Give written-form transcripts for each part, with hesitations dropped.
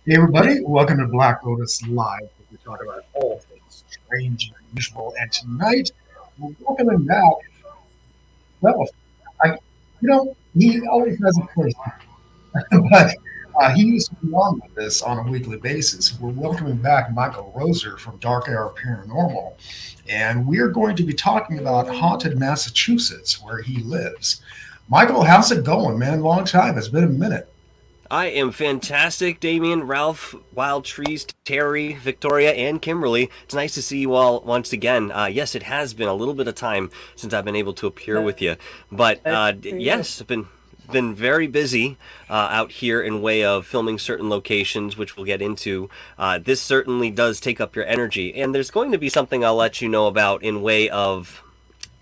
Hey everybody, welcome to Black Lotus Live, where we talk about all things strange and unusual. And tonight, we're welcoming back, well, he always has a place, but he used to be on with this on a weekly basis. We're welcoming back Michael Roser from DarkHour Paranormal, and we're going to be talking about haunted Massachusetts, where he lives. Michael, how's it going, man? Long time. It's been a minute. I am fantastic, Damien, Ralph, Wild Trees, Terry, Victoria, and Kimberly. It's nice to see you all once again. Yes, it has been a little bit of time since I've been able to appear with you. But yes, I've been very busy out here in way of filming certain locations, which we'll get into. This certainly does take up your energy. And there's going to be something I'll let you know about in way of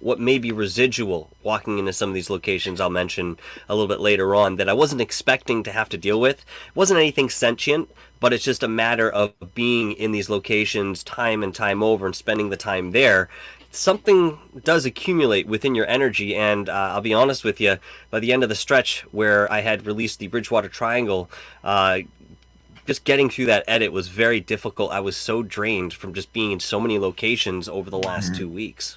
what may be residual walking into some of these locations I'll mention a little bit later on that I wasn't expecting to have to deal with. It wasn't anything sentient, but it's just a matter of being in these locations time and time over and spending the time there. Something does accumulate within your energy, and I'll be honest with you, by the end of the stretch where I had released the Bridgewater Triangle, just getting through that edit was very difficult. I was so drained from just being in so many locations over the last 2 weeks.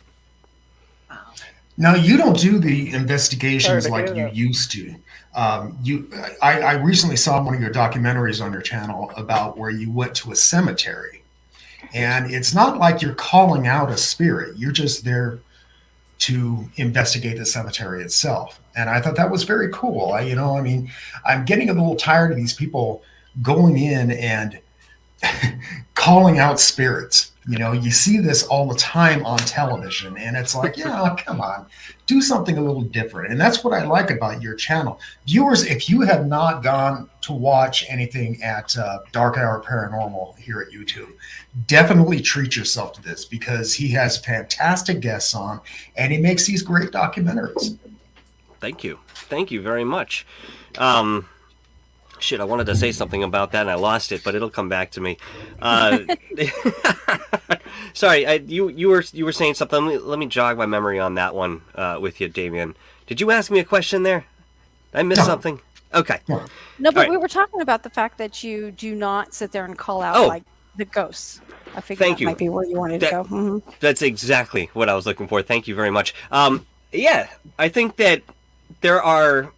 Now, you don't do the investigations like you used to. I recently saw one of your documentaries on your channel about where you went to a cemetery. And it's not like you're calling out a spirit. You're just there to investigate the cemetery itself. And I thought that was very cool. I'm getting a little tired of these people going in and calling out spirits. You see this all the time on television, and it's like, come on, do something a little different. And that's what I like about your channel. Viewers, if you have not gone to watch anything at DarkHour Paranormal here at YouTube, definitely treat yourself to this, because he has fantastic guests on, and he makes these great documentaries. Thank you. Thank you very much. Shit, I wanted to say something about that and I lost it, but it'll come back to me. Sorry, you were saying something. Let me jog my memory on that one with you, Damien. Did you ask me a question there? Did I miss something? Okay. No, but we were talking about the fact that you do not sit there and call out like the ghosts. I figured that might be where you wanted to go. Mm-hmm. That's exactly what I was looking for. Thank you very much. Yeah, I think that there are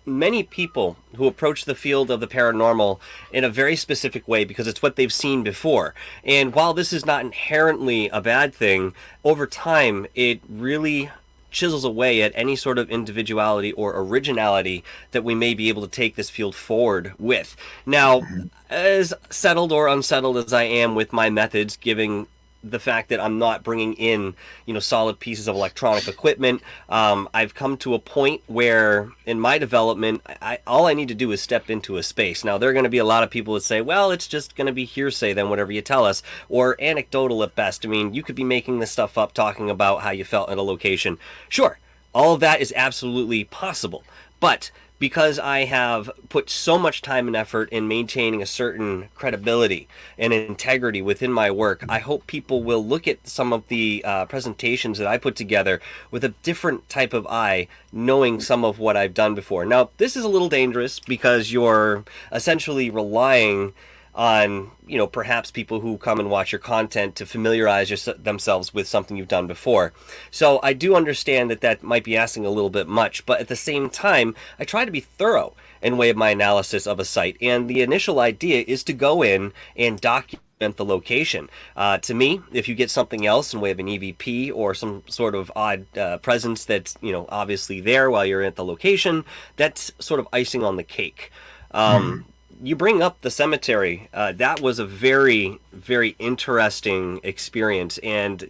many people who approach the field of the paranormal in a very specific way because it's what they've seen before. And while this is not inherently a bad thing, over time it really chisels away at any sort of individuality or originality that we may be able to take this field forward with. Now, as settled or unsettled as I am with my methods, giving the fact that I'm not bringing in, solid pieces of electronic equipment, I've come to a point where in my development, all I need to do is step into a space. Now, there are going to be a lot of people that say, well, it's just going to be hearsay then, whatever you tell us, or anecdotal at best. I mean, you could be making this stuff up, talking about how you felt at a location. Sure, all of that is absolutely possible, but because I have put so much time and effort in maintaining a certain credibility and integrity within my work, I hope people will look at some of the presentations that I put together with a different type of eye, knowing some of what I've done before. Now, this is a little dangerous because you're essentially relying on, perhaps people who come and watch your content to familiarize themselves with something you've done before. So I do understand that might be asking a little bit much, but at the same time, I try to be thorough in way of my analysis of a site. And the initial idea is to go in and document the location. To me, if you get something else in way of an EVP or some sort of odd presence that's, obviously there while you're at the location, that's sort of icing on the cake. You bring up the cemetery. That was a very, very interesting experience. And,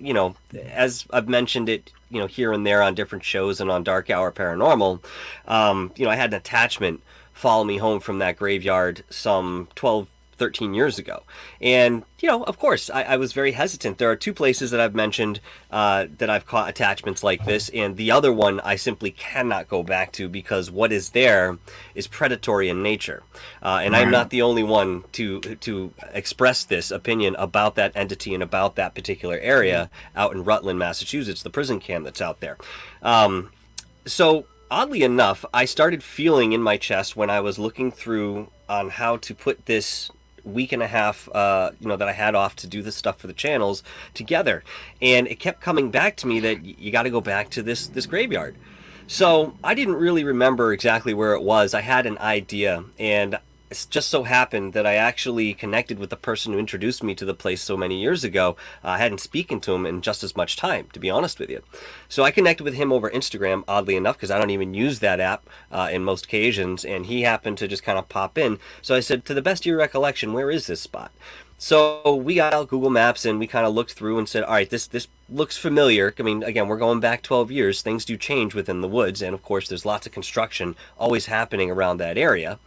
as I've mentioned it, here and there on different shows and on DarkHour Paranormal, I had an attachment follow me home from that graveyard some 12, 13 years ago. And, of course, I was very hesitant. There are two places that I've mentioned that I've caught attachments like this, and the other one I simply cannot go back to because what is there is predatory in nature. And I'm not the only one to express this opinion about that entity and about that particular area out in Rutland, Massachusetts, the prison camp that's out there. So oddly enough, I started feeling in my chest when I was looking through on how to put this week and a half, that I had off to do this stuff for the channels together. And it kept coming back to me that you got to go back to this graveyard. So I didn't really remember exactly where it was. I had an idea, and it just so happened that I actually connected with the person who introduced me to the place so many years ago. I hadn't spoken to him in just as much time, to be honest with you. So I connected with him over Instagram, oddly enough, because I don't even use that app in most occasions, and he happened to just kind of pop in. So I said, to the best of your recollection, where is this spot? So we got out Google Maps and we kind of looked through and said, all right, this looks familiar. I mean, again, we're going back 12 years. Things do change within the woods. And of course, there's lots of construction always happening around that area.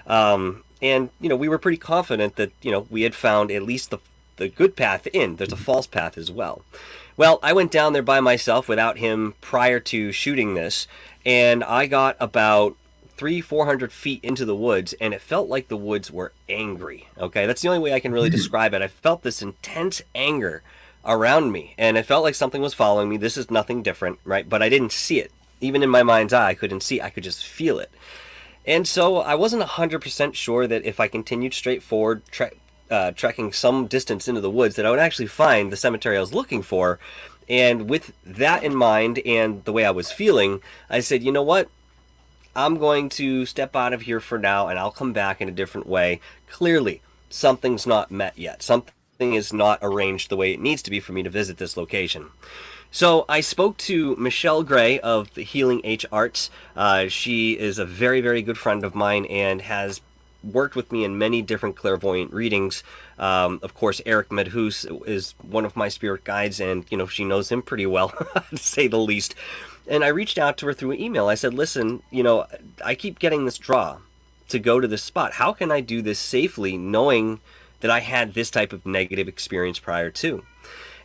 And, we were pretty confident that, we had found at least the good path in. There's a false path as well. Well, I went down there by myself without him prior to shooting this. And I got about 300-400 feet into the woods, and it felt like the woods were angry. Okay, that's the only way I can really describe it. I felt this intense anger around me, and it felt like something was following me. This is nothing different, right? But I didn't see it. Even in my mind's eye, I couldn't see it. I could just feel it. And so I wasn't 100% sure that if I continued straight forward, trekking some distance into the woods, that I would actually find the cemetery I was looking for. And with that in mind and the way I was feeling, I said, you know what? I'm going to step out of here for now, and I'll come back in a different way. Clearly, something's not met yet. Something is not arranged the way it needs to be for me to visit this location. So I spoke to Michelle Gray of the Healing H Arts. She is a very, very good friend of mine and has worked with me in many different clairvoyant readings. Of course, Eric Medhus is one of my spirit guides, and she knows him pretty well, to say the least. And I reached out to her through an email. I said, listen, I keep getting this draw to go to this spot. How can I do this safely knowing that I had this type of negative experience prior to?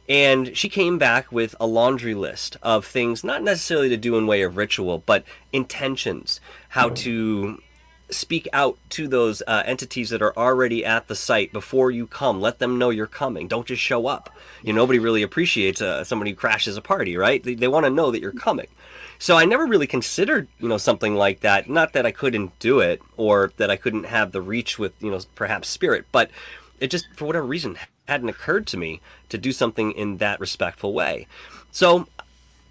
And she came back with a laundry list of things, not necessarily to do in way of ritual, but intentions, how to speak out to those entities that are already at the site before you come. Let them know you're coming. Don't just show up. Nobody really appreciates somebody who crashes a party, right? They want to know that you're coming. So I never really considered, something like that. Not that I couldn't do it or that I couldn't have the reach with, perhaps spirit, but it just, for whatever reason, hadn't occurred to me to do something in that respectful way. So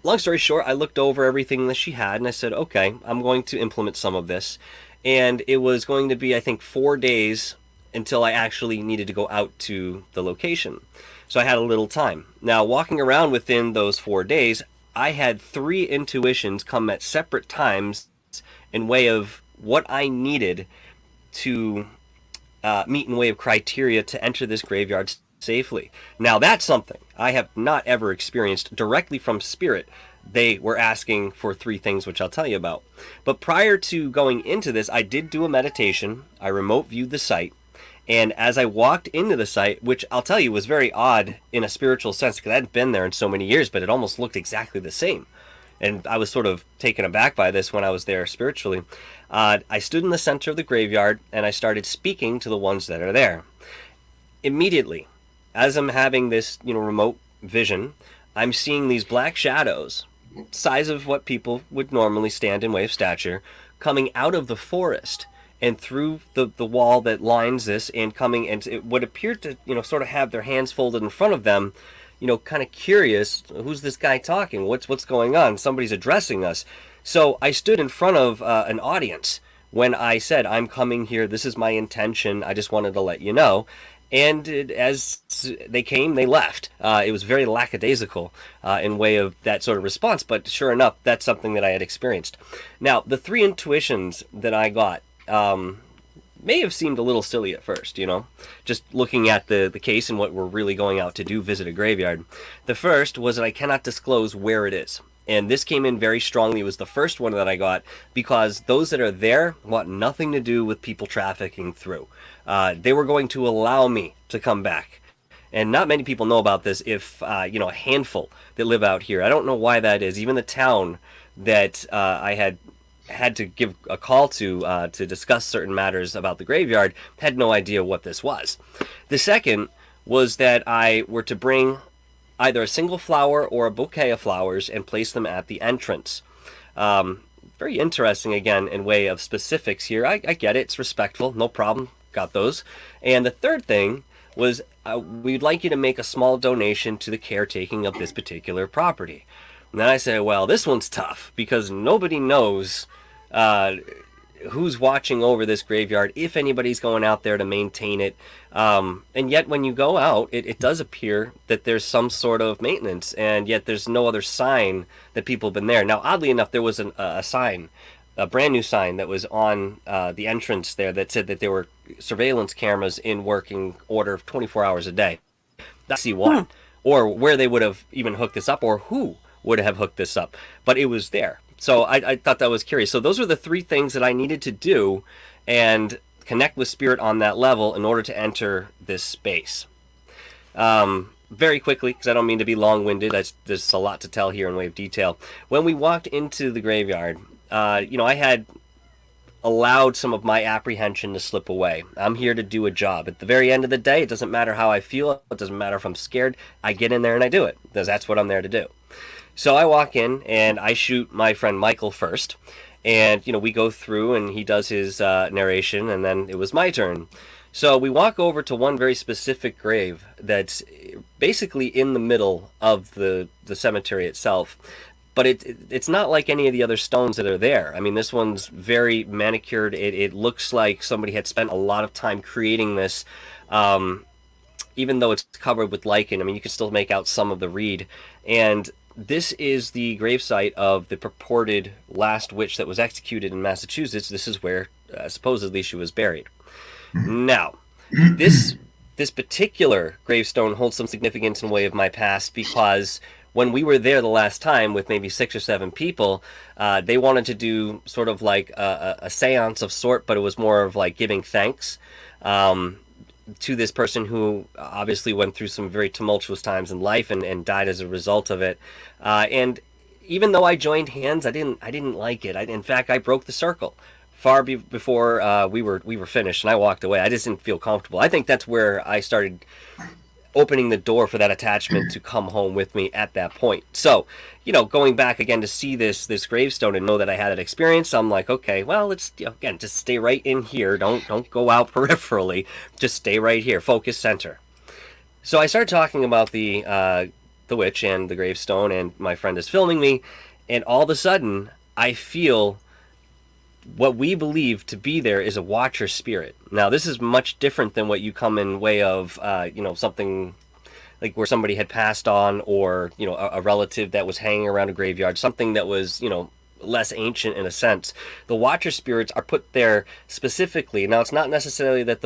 long story short, I looked over everything that she had and I said, okay, I'm going to implement some of this. And it was going to be, I think, 4 days until I actually needed to go out to the location. So I had a little time. Now, walking around within those 4 days, I had 3 intuitions come at separate times in way of what I needed to meet in way of criteria to enter this graveyard safely. Now, that's something I have not ever experienced directly from spirit. They were asking for 3 things, which I'll tell you about. But prior to going into this, I did do a meditation. I remote viewed the site. And as I walked into the site, which I'll tell you was very odd in a spiritual sense, because I hadn't been there in so many years, but it almost looked exactly the same. And I was sort of taken aback by this when I was there spiritually. I stood in the center of the graveyard, and I started speaking to the ones that are there. Immediately, as I'm having this, remote vision, I'm seeing these black shadows, size of what people would normally stand in way of stature, coming out of the forest and through the wall that lines this, and coming, and it would appear to, sort of have their hands folded in front of them, kind of curious, who's this guy talking? What's going on? Somebody's addressing us. So I stood in front of an audience when I said, I'm coming here, this is my intention, I just wanted to let you know. And as they came, they left. It was very lackadaisical in way of that sort of response, but sure enough, that's something that I had experienced. Now, the three intuitions that I got may have seemed a little silly at first, just looking at the case and what we're really going out to do, visit a graveyard. The first was that I cannot disclose where it is. And this came in very strongly. It was the first one that I got because those that are there want nothing to do with people trafficking through. They were going to allow me to come back. And not many people know about this, if, a handful that live out here. I don't know why that is. Even the town that I had to give a call to discuss certain matters about the graveyard had no idea what this was. The second was that I were to bring either a single flower or a bouquet of flowers and place them at the entrance. Very interesting, again, in way of specifics here. I get it. It's respectful. No problem. Got those. And the third thing was we'd like you to make a small donation to the caretaking of this particular property. And then I said, well, this one's tough because nobody knows who's watching over this graveyard, if anybody's going out there to maintain it. And yet when you go out, it does appear that there's some sort of maintenance, and yet there's no other sign that people have been there. Now, oddly enough, there was a sign, a brand new sign that was on the entrance there that said that there were surveillance cameras in working order 24 hours a day. That's see what, or where they would have even hooked this up, or who would have hooked this up. But it was there. So I thought that was curious. So those were the three things that I needed to do and connect with spirit on that level in order to enter this space. Very quickly, because I don't mean to be long-winded, there's a lot to tell here in way of detail. When we walked into the graveyard, I had allowed some of my apprehension to slip away. I'm here to do a job. At the very end of the day, it doesn't matter how I feel. It doesn't matter if I'm scared. I get in there and I do it, because that's what I'm there to do. So I walk in and I shoot my friend Michael first, and we go through and he does his narration, and then it was my turn. So we walk over to one very specific grave that's basically in the middle of the cemetery itself, but it's not like any of the other stones that are there. I mean, this one's very manicured. It looks like somebody had spent a lot of time creating this, even though it's covered with lichen. I mean, you can still make out some of the reed, and this is the gravesite of the purported last witch that was executed in Massachusetts. This is where supposedly she was buried. Now, this particular gravestone holds some significance in way of my past, because when we were there the last time with maybe 6 or 7 people, they wanted to do sort of like a seance of sort, but it was more of like giving thanks to this person who obviously went through some very tumultuous times in life and died as a result of it. And even though I joined hands, I didn't like it. In fact, I broke the circle far before we were finished, and I walked away. I just didn't feel comfortable. I think that's where I started opening the door for that attachment to come home with me at that point. So, going back again to see this gravestone and know that I had that experience, I'm like, okay, well, let's again just stay right in here. Don't go out peripherally. Just stay right here. Focus center. So I started talking about the witch and the gravestone, and my friend is filming me, and all of a sudden I feel what we believe to be there is a watcher spirit. Now, this is much different than what you come in way of, something like where somebody had passed on, or, a relative that was hanging around a graveyard, something that was, less ancient in a sense. The watcher spirits are put there specifically. Now, it's not necessarily that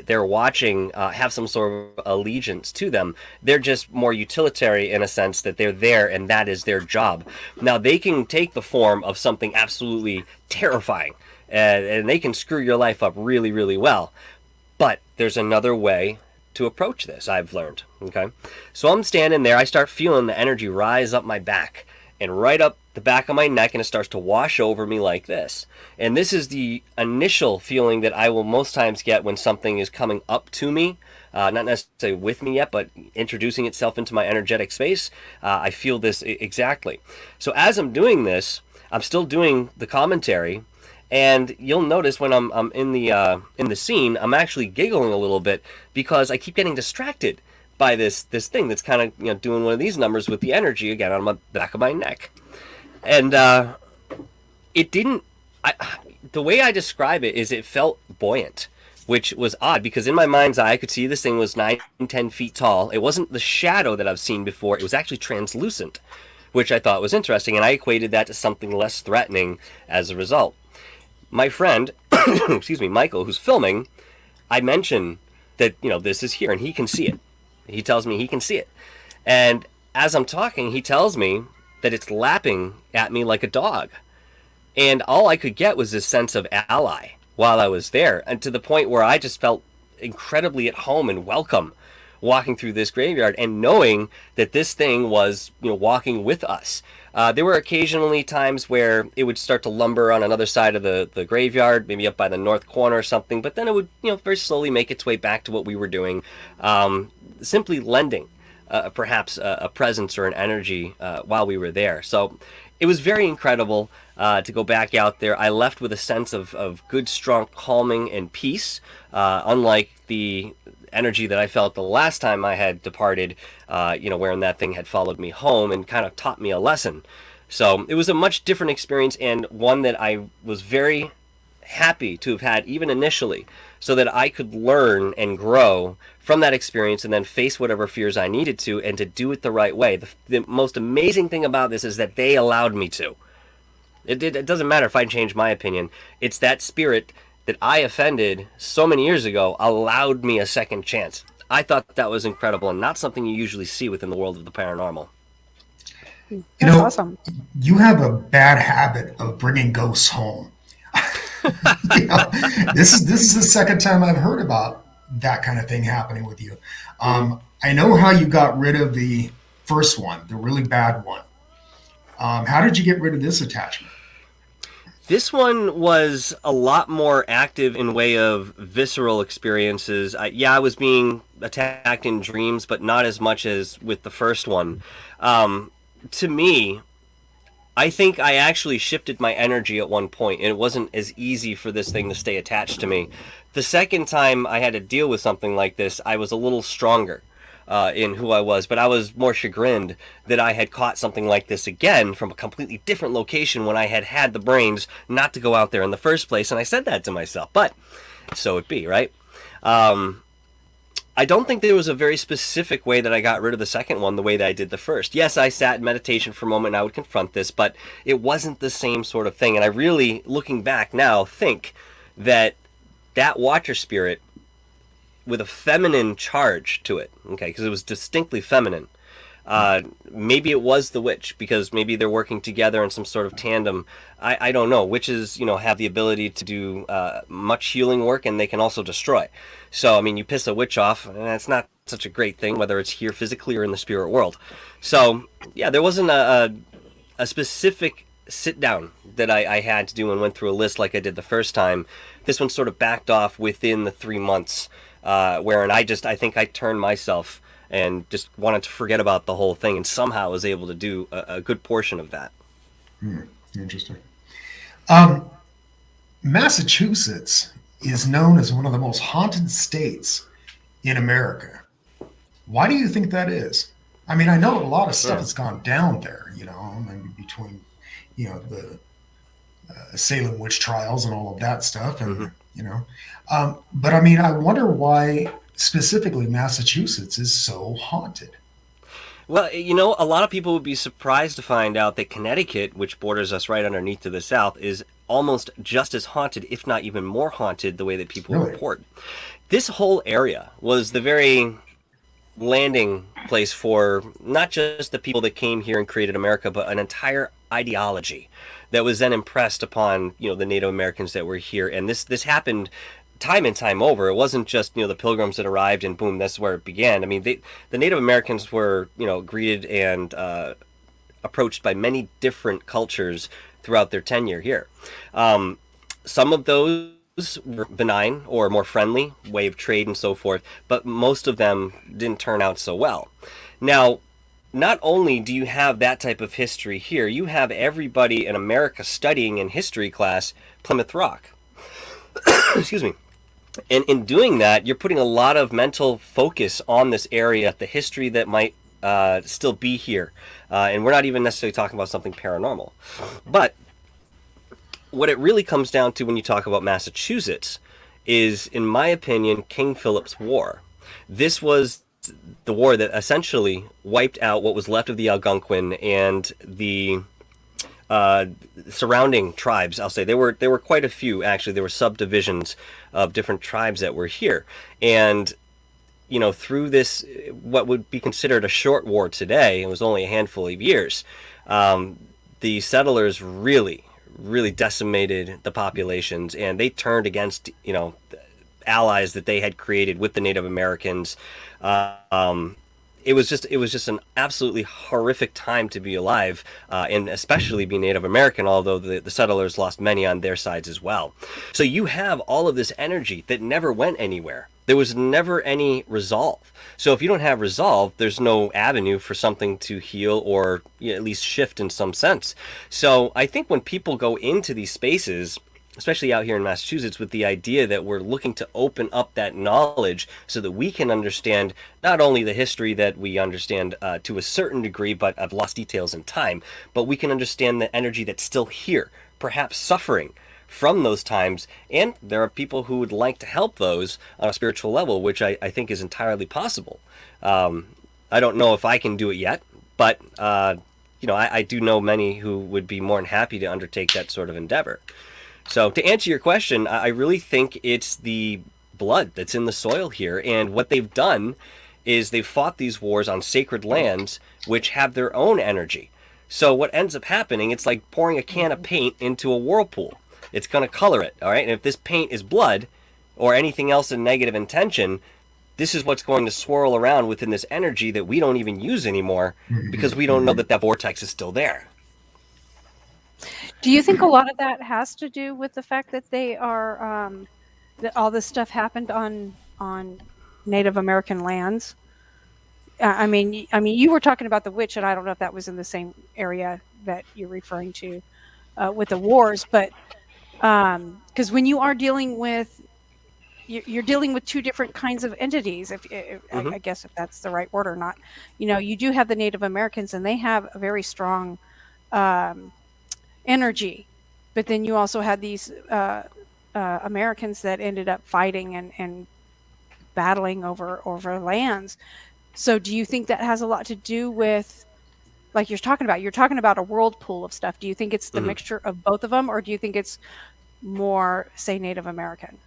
they're watching have some sort of allegiance to them. They're just more utilitarian in a sense that they're there and that is their job. Now, they can take the form of something absolutely terrifying, and they can screw your life up really, really well. But there's another way to approach this, I've learned. Okay, so I'm standing there. I start feeling the energy rise up my back and right up the back of my neck, and it starts to wash over me like this. And this is the initial feeling that I will most times get when something is coming up to me, not necessarily with me yet, but introducing itself into my energetic space. I feel this exactly. So as I'm doing this, I'm still doing the commentary, and you'll notice when I'm in the scene, I'm actually giggling a little bit because I keep getting distracted by this thing that's kind of doing one of these numbers with the energy again on the back of my neck. And it didn't. The way I describe it is, it felt buoyant. which was odd because in my mind's eye I could see this thing was 9-10 feet tall. It wasn't the shadow that I've seen before. It was actually translucent, which I thought was interesting, and I equated that to something less threatening as a result. My friend, excuse me, Michael, who's filming, I mention that, this is here, and he can see it. He tells me he can see it. And as I'm talking, he tells me that it's lapping at me like a dog. And all I could get was this sense of ally while I was there, and to the point where I just felt incredibly at home and welcome walking through this graveyard and knowing that this thing was, walking with us. There were occasionally times where it would start to lumber on another side of the graveyard, maybe up by the north corner or something, but then it would, very slowly make its way back to what we were doing, simply lending perhaps a presence or an energy while we were there. So it was very incredible to go back out there. I left with a sense of good, strong calming and peace, unlike the energy that I felt the last time I had departed, wherein that thing had followed me home and kind of taught me a lesson. So it was a much different experience, and one that I was very happy to have had even initially, so that I could learn and grow from that experience and then face whatever fears I needed to, and to do it the right way. The most amazing thing about this is that they allowed me to. It doesn't matter if I change my opinion. It's that spirit that I offended so many years ago allowed me a second chance. I thought that was incredible, and not something you usually see within the world of the paranormal. That's awesome. You have a bad habit of bringing ghosts home. This is the second time I've heard about that kind of thing happening with you. I know how you got rid of the first one, the really bad one. How did you get rid of this attachment? This one was a lot more active in way of visceral experiences. I was being attacked in dreams, but not as much as with the first one. To me, I think I actually shifted my energy at one point, and it wasn't as easy for this thing to stay attached to me. The second time I had to deal with something like this, I was a little stronger in who I was, but I was more chagrined that I had caught something like this again from a completely different location when I had the brains not to go out there in the first place, and I said that to myself, but so it be, right? I don't think there was a very specific way that I got rid of the second one the way that I did the first. Yes, I sat in meditation for a moment and I would confront this, but it wasn't the same sort of thing. And I really, looking back now, think that watcher spirit with a feminine charge to it, okay, because it was distinctly feminine. Maybe it was the witch, because maybe they're working together in some sort of tandem. I don't know. Witches, have the ability to do much healing work, and they can also destroy. So, you piss a witch off, and that's not such a great thing, whether it's here physically or in the spirit world. So, yeah, there wasn't a specific sit-down that I had to do and went through a list like I did the first time. This one sort of backed off within the 3 months, wherein I think I turned myself and just wanted to forget about the whole thing, and somehow was able to do a good portion of that. Interesting. Massachusetts is known as one of the most haunted states in America. Why do you think that is? I know a lot of stuff has gone down there, maybe between, the Salem witch trials and all of that stuff, and but I wonder why specifically Massachusetts is so haunted. Well, a lot of people would be surprised to find out that Connecticut, which borders us right underneath to the south, is almost just as haunted, if not even more haunted, the way that people report. This whole area was the very landing place for not just the people that came here and created America, but an entire ideology that was then impressed upon, the Native Americans that were here. And this happened time and time over. It wasn't just, the Pilgrims that arrived and boom, that's where it began. The Native Americans were, greeted and approached by many different cultures throughout their tenure here. Some of those were benign or more friendly, way of trade and so forth, but most of them didn't turn out so well. Now, not only do you have that type of history here, you have everybody in America studying in history class Plymouth Rock. Excuse me. And in doing that, you're putting a lot of mental focus on this area, the history that might still be here. And we're not even necessarily talking about something paranormal. But what it really comes down to when you talk about Massachusetts is, in my opinion, King Philip's War. This was the war that essentially wiped out what was left of the Algonquin and the surrounding tribes. I'll say there were quite a few, actually. There were subdivisions of different tribes that were here, and through this, what would be considered a short war today, it was only a handful of years. The settlers really decimated the populations, and they turned against allies that they had created with the Native Americans. It was just an absolutely horrific time to be alive, and especially be Native American, although the settlers lost many on their sides as well. So you have all of this energy that never went anywhere. There was never any resolve. So if you don't have resolve, there's no avenue for something to heal or at least shift in some sense. So I think when people go into these spaces, especially out here in Massachusetts, with the idea that we're looking to open up that knowledge so that we can understand not only the history that we understand to a certain degree, but of lost details in time, but we can understand the energy that's still here, perhaps suffering from those times. And there are people who would like to help those on a spiritual level, which I think is entirely possible. I don't know if I can do it yet, but I do know many who would be more than happy to undertake that sort of endeavor. So to answer your question, I really think it's the blood that's in the soil here. And what they've done is they've fought these wars on sacred lands, which have their own energy. So what ends up happening, it's like pouring a can of paint into a whirlpool. It's going to color it, all right? And if this paint is blood or anything else in negative intention, this is what's going to swirl around within this energy that we don't even use anymore because we don't know that vortex is still there. Do you think a lot of that has to do with the fact that they are that all this stuff happened on Native American lands? I mean, you were talking about the witch, and I don't know if that was in the same area that you're referring to with the wars, but because when you are dealing with, you're dealing with two different kinds of entities. I guess if that's the right word or not, you do have the Native Americans, and they have a very strong energy, but then you also had these Americans that ended up fighting and battling over lands. So do you think that has a lot to do with, like you're talking about a whirlpool of stuff? Do you think it's the mixture of both of them, or do you think it's more, say, Native American?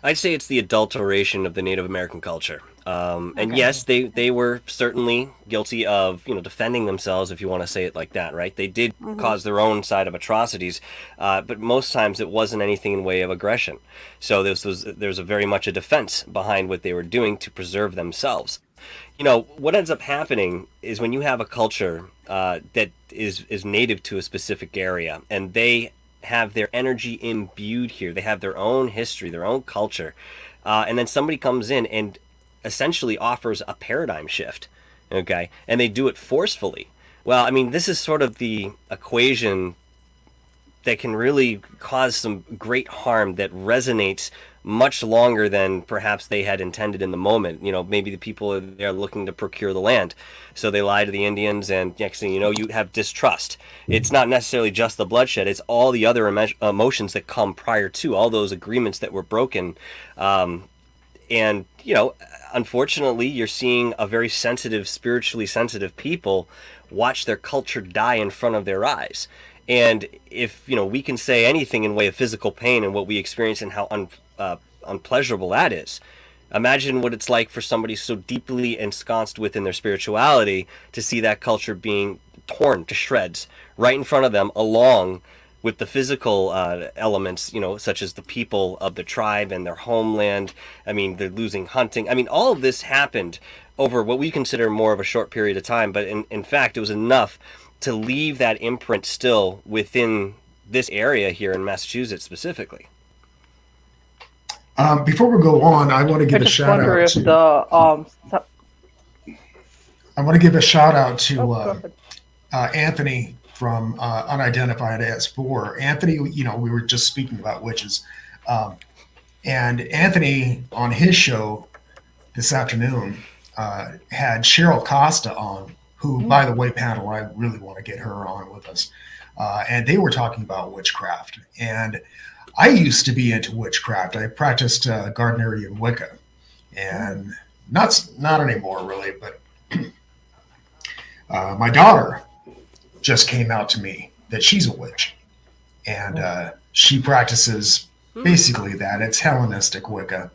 I'd say it's the adulteration of the Native American culture. And yes, they were certainly guilty of, defending themselves, if you want to say it like that, right? They did cause their own side of atrocities, but most times it wasn't anything in way of aggression. So there's a very much a defense behind what they were doing to preserve themselves. What ends up happening is when you have a culture that is native to a specific area, and they have their energy imbued here, they have their own history, their own culture, and then somebody comes in and essentially offers a paradigm shift, okay, and they do it forcefully. Well, I mean, this is sort of the equation that can really cause some great harm that resonates much longer than perhaps they had intended in the moment. Maybe the people are there looking to procure the land, so they lie to the Indians, and next thing you know, you have distrust. It's not necessarily just the bloodshed, it's all the other emotions that come prior to all those agreements that were broken. And unfortunately, you're seeing a very sensitive, spiritually sensitive people watch their culture die in front of their eyes. And if we can say anything in way of physical pain and what we experience and how unpleasurable that is, imagine what it's like for somebody so deeply ensconced within their spirituality to see that culture being torn to shreds right in front of them, along with the physical elements, such as the people of the tribe and their homeland. I mean, they're losing hunting. I mean, all of this happened over what we consider more of a short period of time, but in fact, it was enough to leave that imprint still within this area here in Massachusetts specifically. Before we go on, I want to give a shout out to Anthony from Unidentified S4. Anthony, we were just speaking about witches, and Anthony on his show this afternoon had Cheryl Costa on, who, by the way, panel, I really want to get her on with us. And they were talking about witchcraft. And I used to be into witchcraft. I practiced Gardnerian Wicca, and not anymore really. But my daughter just came out to me that she's a witch, and she practices basically that. It's Hellenistic Wicca.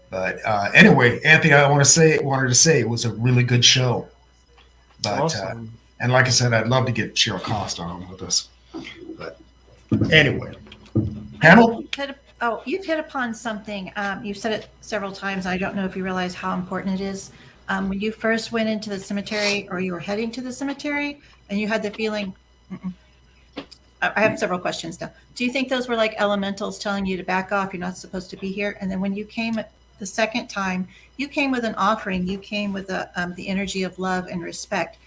But anyway, Anthony, I wanted to say it was a really good show. But Awesome. and like I said, I'd love to get Cheryl Costa on with us. But anyway, panel. You've hit upon something. You've said it several times. I don't know if you realize how important it is. When you first went into the cemetery, or you were heading to the cemetery, and you had the feeling. I have several questions now. Do you think those were like elementals telling you to back off? You're not supposed to be here. And then when you came the second time, you came with an offering. You came with the energy of love and respect.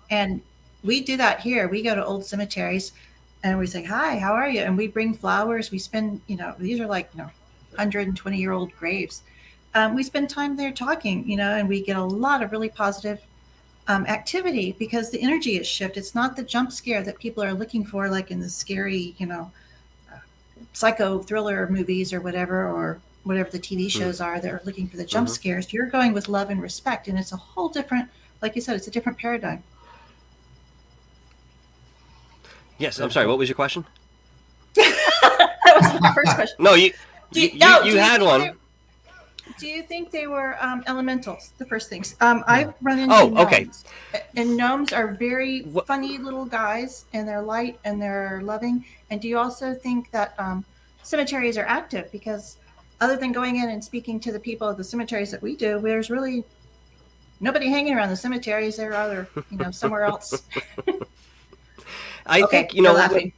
And we do that here. We go to old cemeteries and we say, hi, how are you? And we bring flowers. We spend, these are like, 120-year-old graves. We spend time there talking, and we get a lot of really positive activity because the energy is shifted. It's not the jump scare that people are looking for, like in the scary, psycho thriller movies or whatever the TV shows are. They're looking for the jump scares. You're going with love and respect, and it's a whole different, like you said, it's a different paradigm. Yes, I'm sorry. What was your question? That was my first question. No, you had one. Do you think they were elementals? The first things. I've run into gnomes. Okay. And gnomes are very funny little guys, and they're light and they're loving. And do you also think that cemeteries are active? Because other than going in and speaking to the people at the cemeteries that we do, there's really nobody hanging around the cemeteries. They're either somewhere else. I think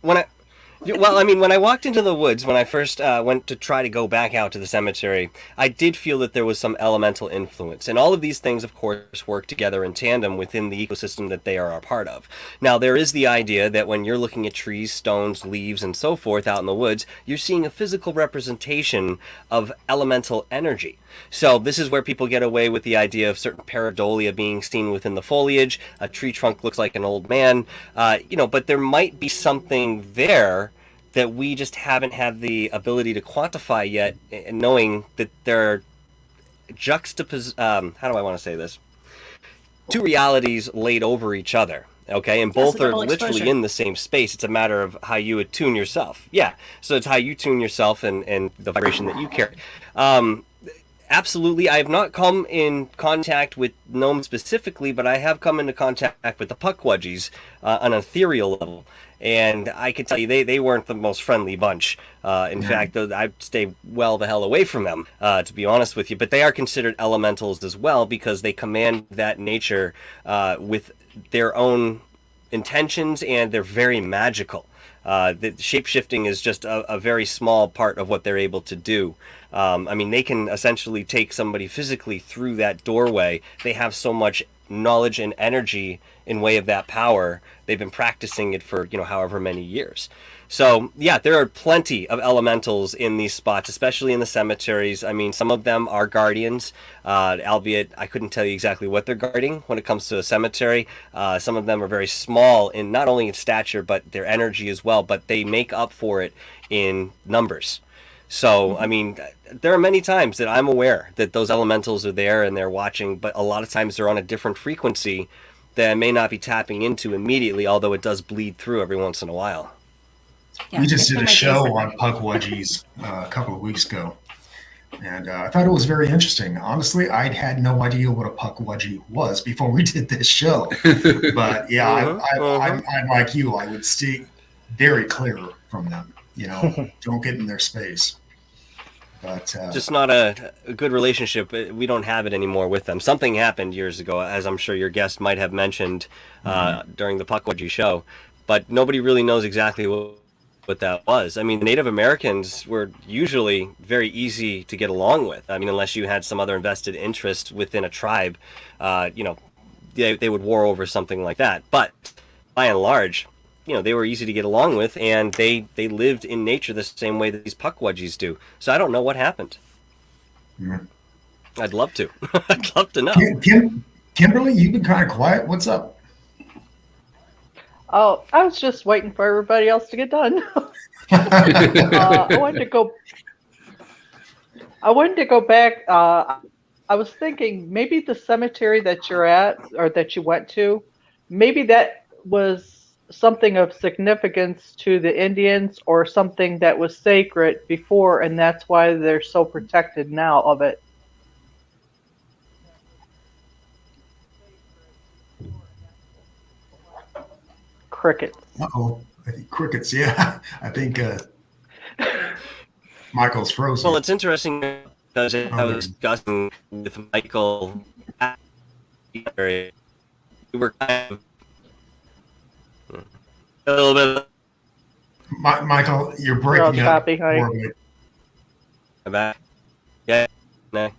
when I walked into the woods, when I first went to try to go back out to the cemetery, I did feel that there was some elemental influence. And all of these things, of course, work together in tandem within the ecosystem that they are a part of. Now, there is the idea that when you're looking at trees, stones, leaves, and so forth out in the woods, you're seeing a physical representation of elemental energy. So this is where people get away with the idea of certain pareidolia being seen within the foliage. A tree trunk looks like an old man, but there might be something there that we just haven't had the ability to quantify yet, knowing that there are how do I want to say this? Two realities laid over each other. Okay, and both are literally in the same space. It's a matter of how you attune yourself. Yeah, so it's how you tune yourself and the vibration that you carry. Absolutely, I have not come in contact with gnomes specifically, but I have come into contact with the puckwudgies on an ethereal level. And I can tell you, they weren't the most friendly bunch. In fact, I'd stay well the hell away from them, to be honest with you. But they are considered elementals as well because they command that nature with their own intentions, and they're very magical. The shape-shifting is just a very small part of what they're able to do. They can essentially take somebody physically through that doorway. They have so much knowledge and energy in way of that power. They've been practicing it for, however many years. So, yeah, there are plenty of elementals in these spots, especially in the cemeteries. Some of them are guardians, albeit I couldn't tell you exactly what they're guarding when it comes to a cemetery. Some of them are very small in not only in stature, but their energy as well, but they make up for it in numbers. So, there are many times that I'm aware that those elementals are there and they're watching, but a lot of times they're on a different frequency that I may not be tapping into immediately, although it does bleed through every once in a while. Yeah, we just did a show on puckwudgies a couple of weeks ago, and I thought it was very interesting. Honestly, I'd had no idea what a puckwudgie was before we did this show. But yeah, I'm like you. I would stay very clear from them. Don't get in their space. But just not a good relationship. We don't have it anymore with them. Something happened years ago, as I'm sure your guest might have mentioned during the Puckwudgie show, but nobody really knows exactly what that was. The Native Americans were usually very easy to get along with. Unless you had some other invested interest within a tribe, they would war over something like that. But by and large, they were easy to get along with, and they lived in nature the same way that these puckwudgies do. So I don't know what happened. I'd love to. I'd love to know. Kimberly, you've been kind of quiet. What's up? Oh, I was just waiting for everybody else to get done. I wanted to go. I wanted to go back. I was thinking maybe the cemetery that you're at or that you went to, maybe that was something of significance to the Indians or something that was sacred before, and that's why they're so protected now of it. Crickets. Uh-oh. I think crickets, yeah. I think Michael's frozen. Well, it's interesting because I was discussing with Michael. We were kind of a little bit. Michael, you're breaking up. Horribly. I'm back. Yeah. No.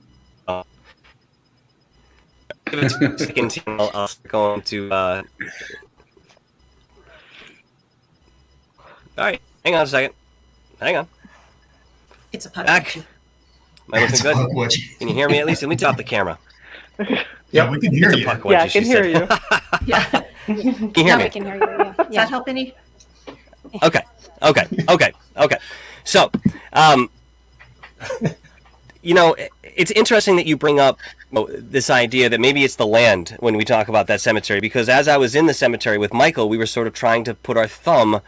Give it a second. I'll go on to. All right. Hang on a second. Hang on. It's a puck. Back. Am I looking good? Can you hear me at least? Let me top the camera. Yeah, we can hear you. Yeah, I can hear you. Yeah. Can you hear me? We can hear you. Yeah. Does that help any? Okay. So, it's interesting that you bring up this idea that maybe it's the land when we talk about that cemetery, because as I was in the cemetery with Michael, we were sort of trying to put our thumb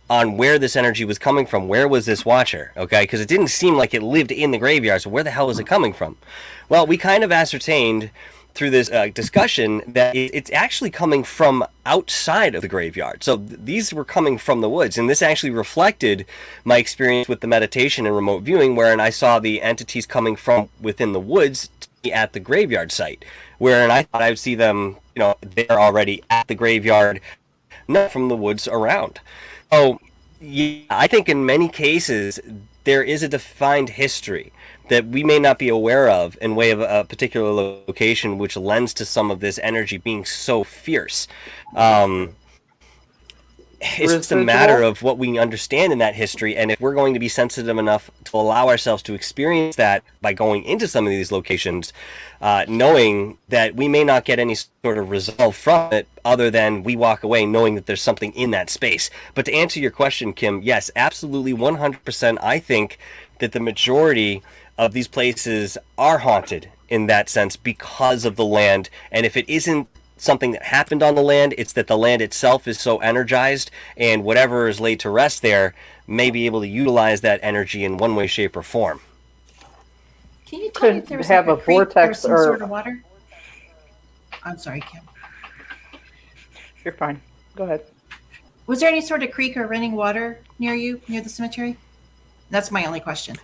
on where this energy was coming from. Where was this watcher? Okay, because it didn't seem like it lived in the graveyard, so where the hell was it coming from? Well, we kind of ascertained through this discussion that it's actually coming from outside of the graveyard. So these were coming from the woods, and this actually reflected my experience with the meditation and remote viewing, wherein I saw the entities coming from within the woods to be at the graveyard site, wherein I thought I would see them, they're already at the graveyard, not from the woods around. So yeah, I think in many cases there is a defined history that we may not be aware of in way of a particular location, which lends to some of this energy being so fierce. It's just a matter of what we understand in that history, and if we're going to be sensitive enough to allow ourselves to experience that by going into some of these locations, knowing that we may not get any sort of result from it other than we walk away knowing that there's something in that space. But to answer your question, Kim, yes, absolutely 100%. I think that the majority of these places are haunted in that sense because of the land, and if it isn't something that happened on the land, it's that the land itself is so energized, and whatever is laid to rest there may be able to utilize that energy in one way, shape, or form. Can you tell me if there was have a creek vortex or some sort of water? I'm sorry, Kim. You're fine. Go ahead. Was there any sort of creek or running water near you, near the cemetery? That's my only question.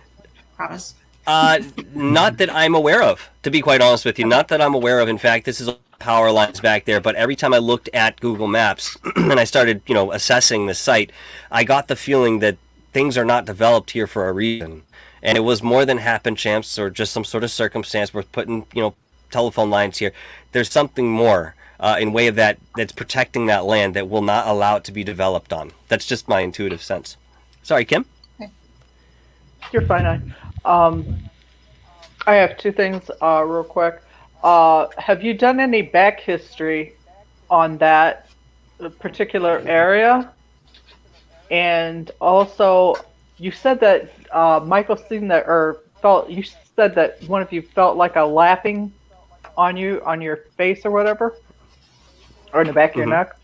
Promise. Not that I'm aware of, to be quite honest with you. Not that I'm aware of. In fact, this is power lines back there, but every time I looked at Google Maps and I started, assessing the site, I got the feeling that things are not developed here for a reason. And it was more than happen chance or just some sort of circumstance. We're putting, telephone lines here. There's something more in way of that's protecting that land that will not allow it to be developed on. That's just my intuitive sense. Sorry, Kim? You're fine. I have two things real quick. Have you done any back history on that particular area? And also, you said that Michael seen that, or felt, you said that one of you felt like a lapping on you, on your face or whatever, or in the back of your neck.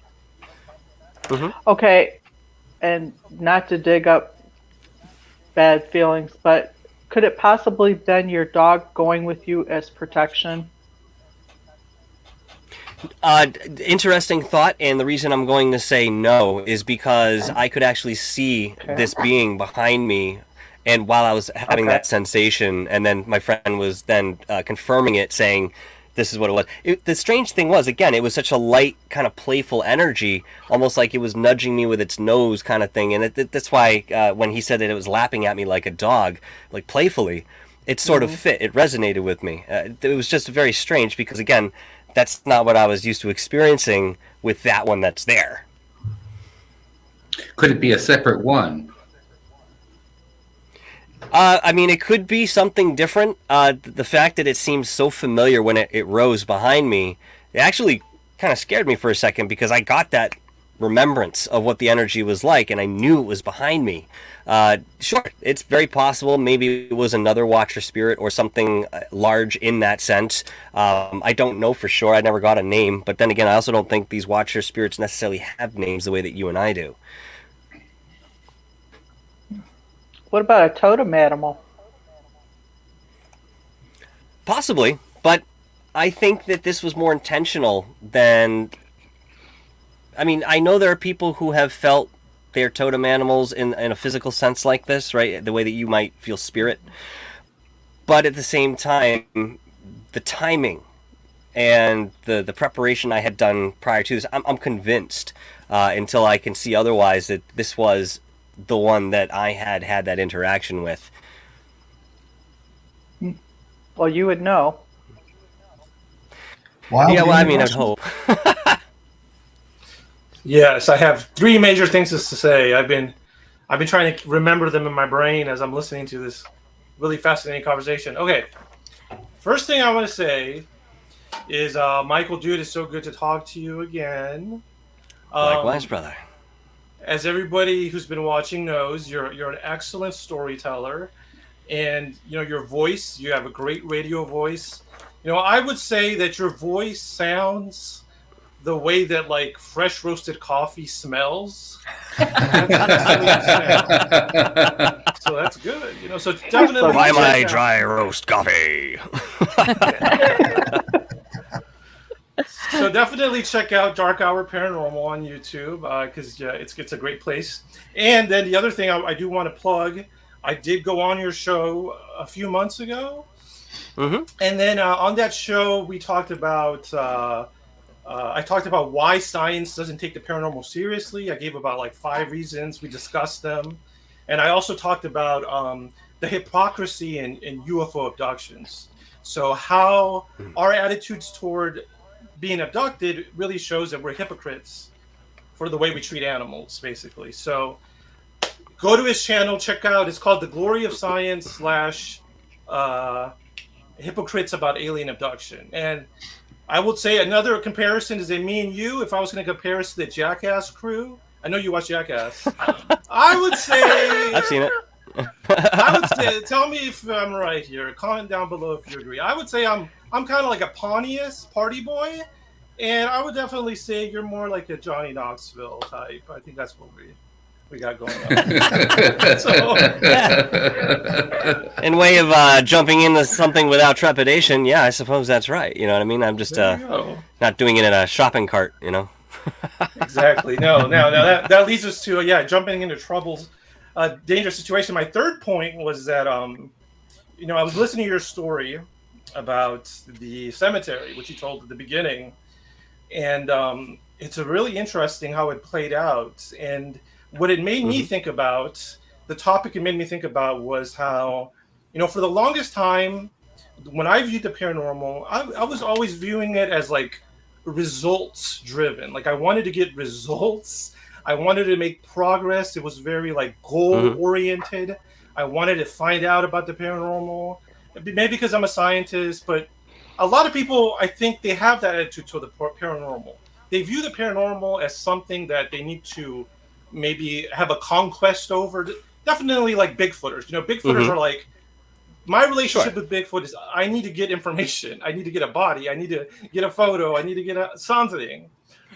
Okay, and not to dig up bad feelings, but could it possibly been your dog going with you as protection? Interesting thought, and the reason I'm going to say no is because I could actually see this being behind me, and while I was having that sensation, and then my friend was then confirming it, saying this is what it was. The strange thing was, again, it was such a light, kind of playful energy, almost like it was nudging me with its nose kind of thing, and that's why when he said that it was lapping at me like a dog, like playfully, it sort of fit, it resonated with me. It was just very strange because, again, that's not what I was used to experiencing with that one that's there. Could it be a separate one? I mean, it could be something different. The fact that it seems so familiar when it rose behind me, it actually kind of scared me for a second because I got that remembrance of what the energy was like, and I knew it was behind me. Sure, it's very possible maybe it was another watcher spirit or something large in that sense. I don't know for sure. I never got a name, but then again, I also don't think these watcher spirits necessarily have names the way that you and I do. What about a totem animal? Possibly, but I think that this was more intentional than... I mean, I know there are people who have felt their totem animals in a physical sense like this, right? The way that you might feel spirit. But at the same time, the timing and the preparation I had done prior to this, I'm convinced, until I can see otherwise, that this was the one that I had that interaction with. Well, you would know. Yeah, well, I mean, I'd hope. Yes, I have 3 major things to say. I've been trying to remember them in my brain as I'm listening to this really fascinating conversation. Okay, first thing I want to say is, Michael, dude, it's so good to talk to you again. Likewise, brother. As everybody who's been watching knows, you're an excellent storyteller, and your voice. You have a great radio voice. I would say that your voice sounds the way that like fresh roasted coffee smells. So that's good. So definitely buy my dry roast coffee. So definitely check out DarkHour Paranormal on YouTube, because it's a great place. And then the other thing I do want to plug, I did go on your show a few months ago, and then on that show we talked about. I talked about why science doesn't take the paranormal seriously. I gave about like 5 reasons. We discussed them. And I also talked about the hypocrisy in UFO abductions. So how our attitudes toward being abducted really shows that we're hypocrites for the way we treat animals, basically. So go to his channel, check out. It's called The Glory of Science / Hypocrites About Alien Abduction. And I would say another comparison is that me and you, if I was going to compare us to the Jackass crew, I know you watch Jackass. I would say... I've seen it. I would say, tell me if I'm right here. Comment down below if you agree. I would say I'm kind of like a Pontius party boy, and I would definitely say you're more like a Johnny Knoxville type. I think that's what we got going on. So, in way of jumping into something without trepidation, yeah, I suppose that's right. You know what I mean? I'm just not doing it in a shopping cart, Exactly. No, that leads us to jumping into troubles, dangerous situation. My third point was that I was listening to your story about the cemetery, which you told at the beginning, and it's a really interesting how it played out. And what it made me think about, the topic it made me think about was how, for the longest time, when I viewed the paranormal, I was always viewing it as like results driven. Like I wanted to get results. I wanted to make progress. It was very like goal oriented. I wanted to find out about the paranormal. Maybe because I'm a scientist, but a lot of people, I think they have that attitude to the paranormal. They view the paranormal as something that they need to maybe have a conquest over. Definitely like Bigfooters. Bigfooters are like, my relationship with Bigfoot is I need to get information. I need to get a body. I need to get a photo. I need to get something.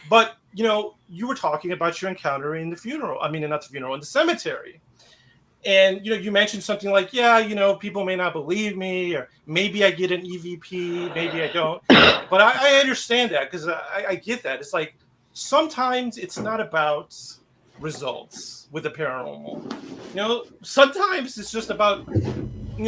But, you were talking about your encounter in the funeral. I mean, not the funeral, in the cemetery. And, you mentioned something like, people may not believe me, or maybe I get an EVP, maybe I don't. But I understand that because I get that. It's like sometimes it's not about results with the paranormal. Sometimes it's just about,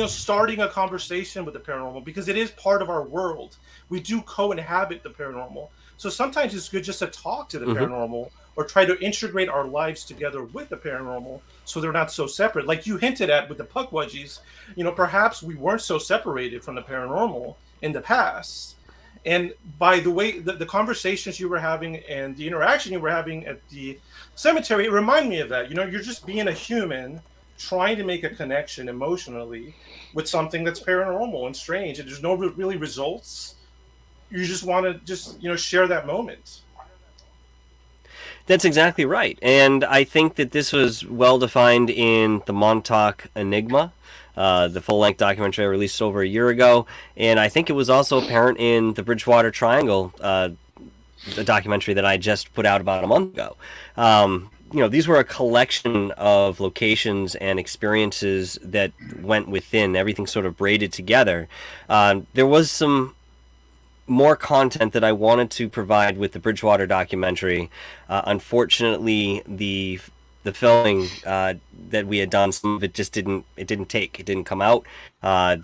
starting a conversation with the paranormal because it is part of our world. We do co-inhabit the paranormal. So sometimes it's good just to talk to the paranormal or try to integrate our lives together with the paranormal so they're not so separate. Like you hinted at with the Puckwudgies, perhaps we weren't so separated from the paranormal in the past. And by the way, the conversations you were having and the interaction you were having at the cemetery, it reminded me of that. You're just being a human trying to make a connection emotionally with something that's paranormal and strange. And there's no really results. You just want to share that moment. That's exactly right. And I think that this was well defined in the Montauk Enigma, the full-length documentary I released over a year ago. And I think it was also apparent in the Bridgewater Triangle, the documentary that I just put out about a month ago. These were a collection of locations and experiences that went within, everything sort of braided together. There was some more content that I wanted to provide with the Bridgewater documentary. Unfortunately, the filming that we had done, some of it just didn't come out.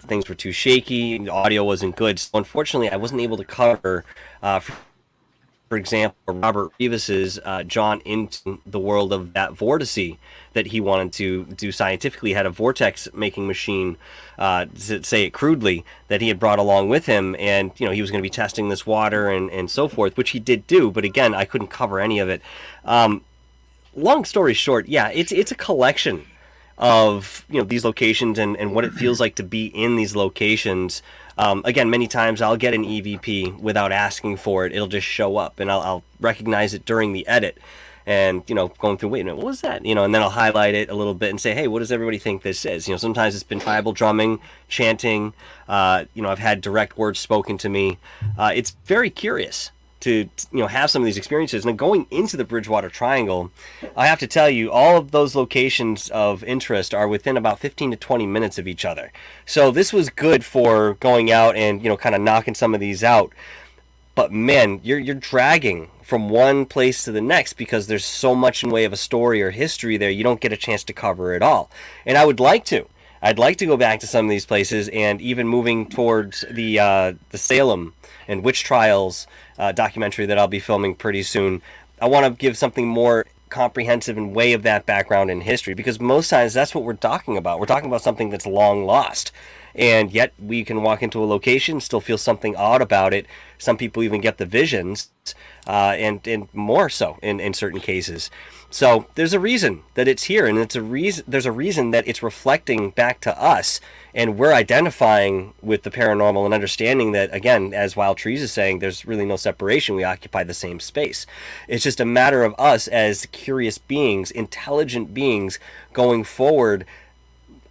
Things were too shaky, the audio wasn't good. So unfortunately, I wasn't able to cover, for example, Robert Revis's John into the world of that vortice that he wanted to do scientifically. He had a vortex making machine, to say it crudely, that he had brought along with him, and he was going to be testing this water and so forth, which he did do. But again, I couldn't cover any of it. Long story short, yeah, it's a collection of these locations and what it feels like to be in these locations. Again, many times I'll get an EVP without asking for it. It'll just show up, and I'll recognize it during the edit. And, going through, wait a minute, what was that? And then I'll highlight it a little bit and say, hey, what does everybody think this is? Sometimes it's been tribal drumming, chanting. I've had direct words spoken to me. It's very curious to have some of these experiences. And going into the Bridgewater Triangle, I have to tell you, all of those locations of interest are within about 15 to 20 minutes of each other. So this was good for going out and kind of knocking some of these out. But man, you're dragging from one place to the next because there's so much in way of a story or history there, you don't get a chance to cover it all. And I'd like to go back to some of these places, and even moving towards the Salem and witch trials documentary that I'll be filming pretty soon. I want to give something more comprehensive in way of that background and history, because most times that's what we're talking about. We're talking about something that's long lost, and yet we can walk into a location, still feel something odd about it. Some people even get the visions, and more so in certain cases. So there's a reason that it's here, and there's a reason that it's reflecting back to us, and we're identifying with the paranormal and understanding that, again, as Wild Trees is saying, there's really no separation. We occupy the same space. It's just a matter of us as curious beings, intelligent beings, going forward,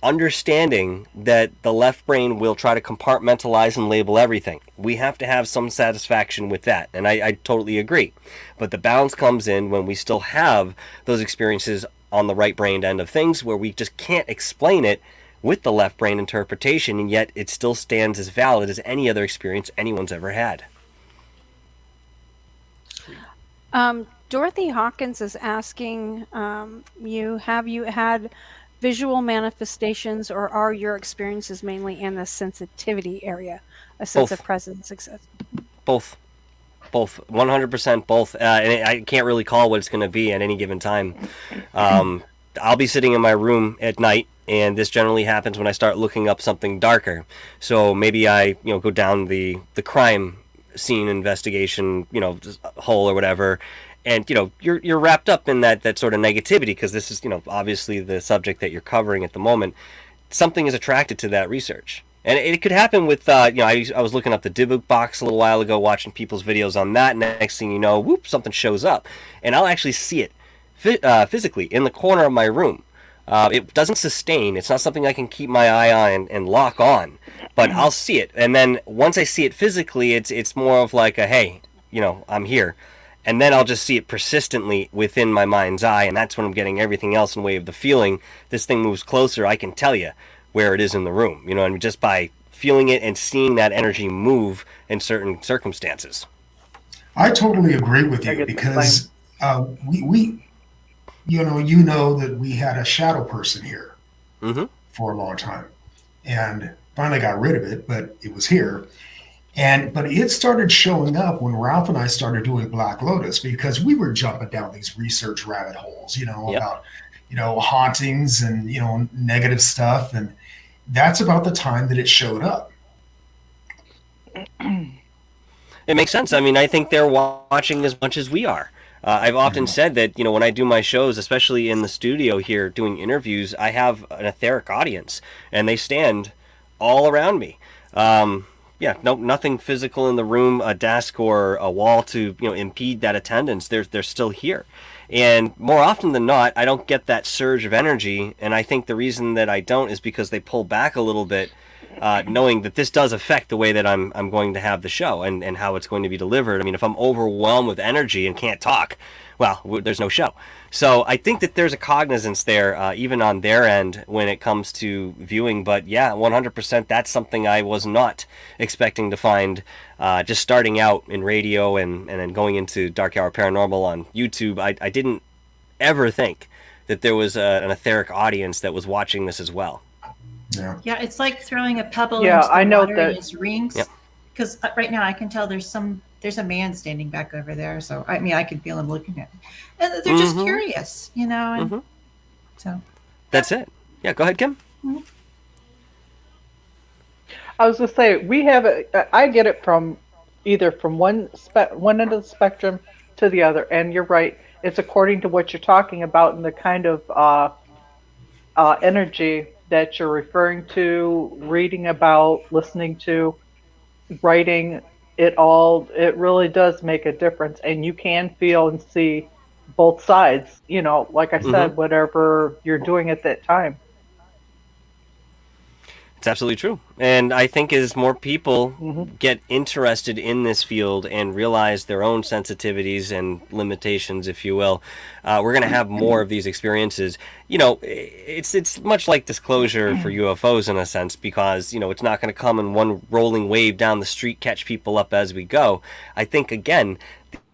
understanding that the left brain will try to compartmentalize and label everything. We have to have some satisfaction with that, and I totally agree. But the balance comes in when we still have those experiences on the right brain end of things, where we just can't explain it with the left brain interpretation, and yet it still stands as valid as any other experience anyone's ever had. Dorothy Hawkins is asking have you had visual manifestations, or are your experiences mainly in the sensitivity area, a sense of presence, etc.? Both 100% both, and I can't really call what it's going to be at any given time. I'll be sitting in my room at night, and this generally happens when I start looking up something darker. So maybe I go down the crime scene investigation hole or whatever, and you're wrapped up in that sort of negativity, because this is obviously the subject that you're covering at the moment. Something is attracted to that research, and it could happen with I was looking up the Dybbuk box a little while ago, watching people's videos on that. Next thing you know, whoop, something shows up, and I'll actually see it physically in the corner of my room. It doesn't sustain. It's not something I can keep my eye on and lock on, but I'll see it, and then once I see it physically, it's more of like a, hey, I'm here. And then I'll just see it persistently within my mind's eye, and that's when I'm getting everything else in way of the feeling. This thing moves closer, I can tell you where it is in the room, and just by feeling it and seeing that energy move in certain circumstances. I totally agree with you, because we that we had a shadow person here for a long time, and finally got rid of it, but it was here. But it started showing up when Ralph and I started doing Black Lotus, because we were jumping down these research rabbit holes, about, hauntings and, negative stuff. And that's about the time that it showed up. It makes sense. I mean, I think they're watching as much as we are. I've often said that, when I do my shows, especially in the studio here doing interviews, I have an etheric audience, and they stand all around me. Yeah, no, nothing physical in the room, a desk or a wall to impede that attendance. They're still here, and more often than not, I don't get that surge of energy. And I think the reason that I don't is because they pull back a little bit, knowing that this does affect the way that I'm going to have the show and how it's going to be delivered. I mean, if I'm overwhelmed with energy and can't talk, well, there's no show. So I think that there's a cognizance there, even on their end, when it comes to viewing. But yeah, 100%, that's something I was not expecting to find just starting out in radio and then going into Dark Hour Paranormal on YouTube. I didn't ever think that there was an etheric audience that was watching this as well. Yeah, it's like throwing a pebble Yeah, into the I know water that- and its rings. Because right now I can tell there's a man standing back over there. So I mean, I can feel him looking at me, and they're just curious, And so That's it. Yeah, go ahead, Kim. I was gonna say we have I get it from either from one end of the spectrum to the other, and you're right. It's according to what you're talking about and the kind of energy that you're referring to, reading about, listening to, writing. It really does make a difference, and you can feel and see both sides. Like I said, whatever you're doing at that time. It's absolutely true. And I think as more people get interested in this field and realize their own sensitivities and limitations, if you will, we're going to have more of these experiences. It's much like disclosure for UFOs in a sense, because, it's not going to come in one rolling wave down the street, catch people up as we go. I think, again,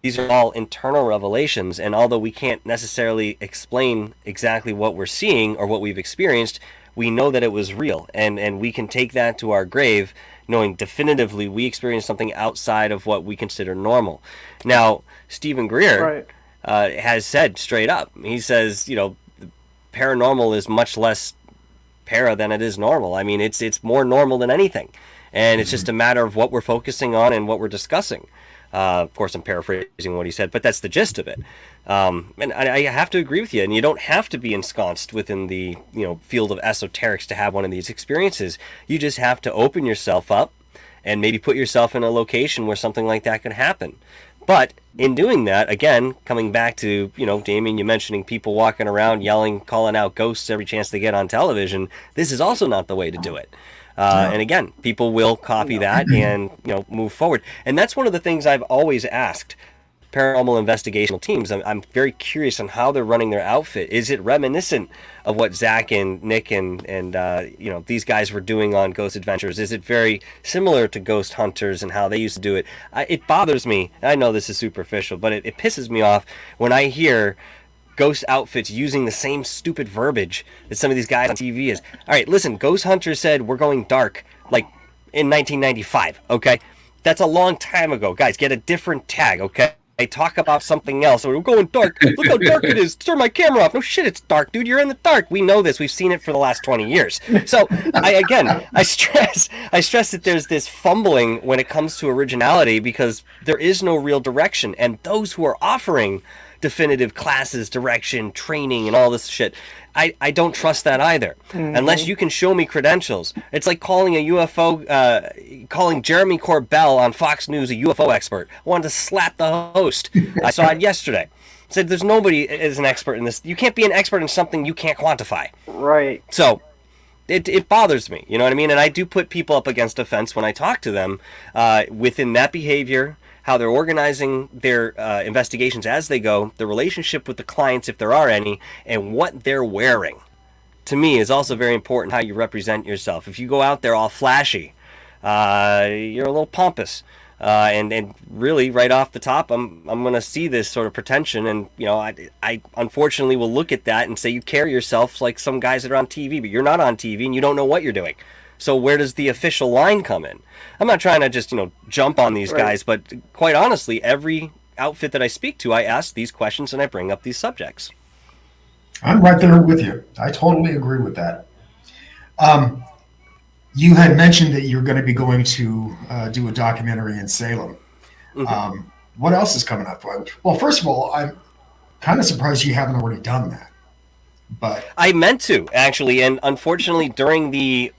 these are all internal revelations, and although we can't necessarily explain exactly what we're seeing or what we've experienced, we know that it was real, and we can take that to our grave knowing definitively we experienced something outside of what we consider normal. Now, Stephen Greer has said straight up, he says, paranormal is much less para than it is normal. I mean, it's more normal than anything, and it's just a matter of what we're focusing on and what we're discussing. Of course, I'm paraphrasing what he said, but that's the gist of it. And I have to agree with you. And you don't have to be ensconced within the field of esoterics to have one of these experiences. You just have to open yourself up and maybe put yourself in a location where something like that could happen. But in doing that, again, coming back to Damien, you mentioning people walking around yelling, calling out ghosts every chance they get on television. This is also not the way to do it. And again, people will copy that and move forward. And that's one of the things I've always asked paranormal investigational teams. I'm very curious on how they're running their outfit. Is it reminiscent of what Zach and Nick and these guys were doing on Ghost Adventures? Is it very similar to Ghost Hunters and how they used to do it? It bothers me. I know this is superficial, but it pisses me off when I hear ghost outfits using the same stupid verbiage that some of these guys on TV is. All right, listen, Ghost Hunter said we're going dark like in 1995, okay? That's a long time ago. Guys, get a different tag, okay? I talk about something else. We're going dark. Look how dark it is. Turn my camera off. No shit, it's dark, dude. You're in the dark. We know this. We've seen it for the last 20 years. So, I stress that there's this fumbling when it comes to originality because there is no real direction. And those who are offering definitive classes, direction, training, and all this shit, I don't trust that either. Unless you can show me credentials. It's like calling a UFO, calling Jeremy Corbell on Fox News a UFO expert. I wanted to slap the host. I saw it yesterday. Said there's nobody is an expert in this. You can't be an expert in something you can't quantify. Right. So it bothers me, you know what I mean? And I do put people up against a fence when I talk to them within that behavior, how they're organizing their investigations as they go, the relationship with the clients, if there are any, and what they're wearing. To me, is also very important how you represent yourself. If you go out there all flashy, you're a little pompous. And really, right off the top, I'm going to see this sort of pretension, and I unfortunately will look at that and say you carry yourself like some guys that are on TV, but you're not on TV and you don't know what you're doing. So where does the official line come in? I'm not trying to just, jump on these guys, but quite honestly, every outfit that I speak to, I ask these questions and I bring up these subjects. I'm right there with you. I totally agree with that. You had mentioned that you're going to be going to do a documentary in Salem. What else is coming up? Well, first of all, I'm kind of surprised you haven't already done that. But I meant to, actually, and unfortunately during the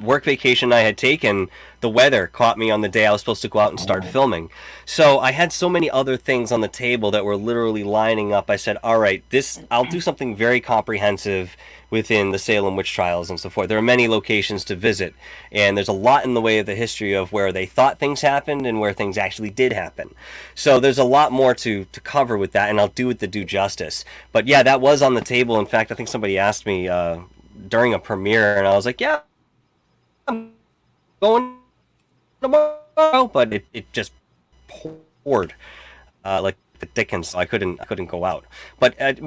work vacation I had taken, the weather caught me on the day I was supposed to go out and start filming. So I had so many other things on the table that were literally lining up. I said, all right, I'll do something very comprehensive within the Salem witch trials and so forth. There are many locations to visit, and there's a lot in the way of the history of where they thought things happened and where things actually did happen. So there's a lot more to cover with that, and I'll do it the due justice. But yeah, that was on the table. In fact, I think somebody asked me during a premiere, and I was like, yeah, I'm going tomorrow, but it just poured like the Dickens, so I couldn't go out. But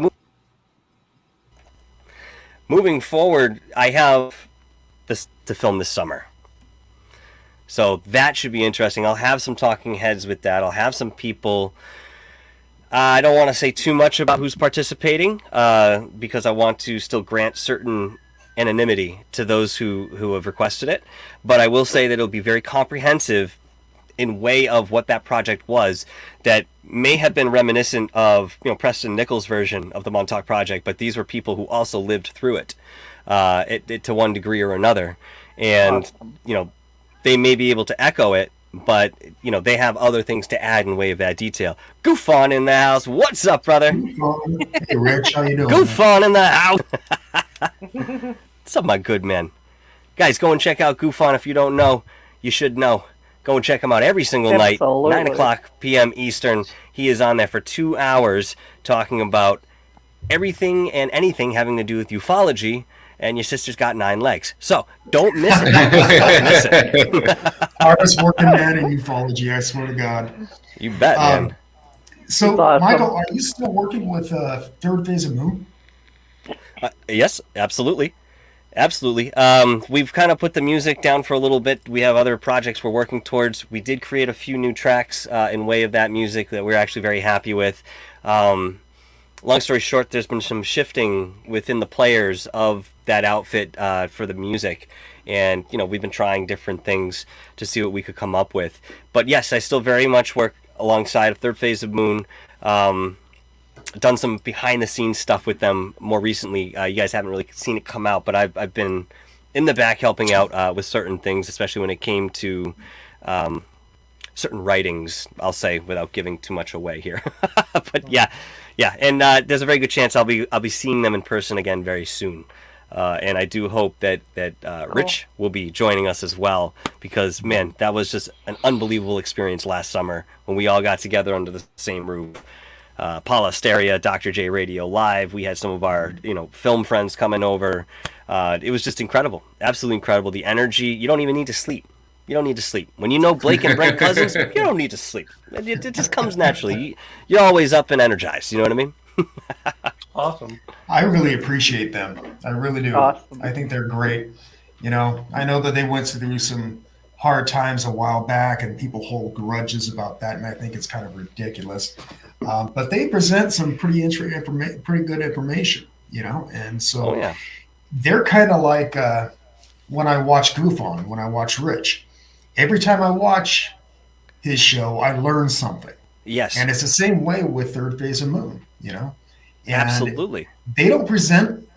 moving forward, I have this to film this summer. So that should be interesting. I'll have some talking heads with that. I'll have some people. I don't want to say too much about who's participating because I want to still grant certain anonymity to those who have requested it. But I will say that it'll be very comprehensive in way of what that project was that may have been reminiscent of, Preston Nichols' version of the Montauk Project, but these were people who also lived through it to one degree or another. And, they may be able to echo it, but, they have other things to add in way of that detail. Goof on in the house. What's up, brother? Hey, Rich, how you doing? Goof on in the house. What's up, my good man? Guys, go and check out Goof on if you don't know. You should know. Go and check him out every single night, 9 o'clock p.m. Eastern. He is on there for 2 hours talking about everything and anything having to do with ufology, and your sister's got 9 legs. So, don't miss it. Don't miss it. Hardest working man in ufology, I swear to God. You bet, man. So, awesome. Michael, are you still working with Third Phase of Moon? Yes, absolutely. Absolutely. We've kind of put the music down for a little bit. We have other projects we're working towards. We did create a few new tracks in way of that music that we're actually very happy with. Long story short, there's been some shifting within the players of that outfit for the music. And, we've been trying different things to see what we could come up with. But yes, I still very much work alongside of Third Phase of Moon. Done some behind the scenes stuff with them more recently. You guys haven't really seen it come out, but I've been in the back helping out with certain things, especially when it came to certain writings, I'll say, without giving too much away here. But yeah, and there's a very good chance I'll be seeing them in person again very soon. And I do hope that Rich will be joining us as well, because man, that was just an unbelievable experience last summer when we all got together under the same roof. Paula Asteria, Dr. J Radio Live. We had some of our, film friends coming over. It was just incredible. Absolutely incredible. The energy. You don't even need to sleep. You don't need to sleep. When you know Blake and Brent Cousins, you don't need to sleep. It just comes naturally. You're always up and energized. You know what I mean? Awesome. I really appreciate them. I really do. Awesome. I think they're great. I know that they went through some hard times a while back, and people hold grudges about that, and I think it's kind of ridiculous. But they present some pretty good information, and so they're kind of like when I watch Goof On, when I watch Rich. Every time I watch his show, I learn something. Yes. And it's the same way with Third Phase of Moon, And absolutely. They don't present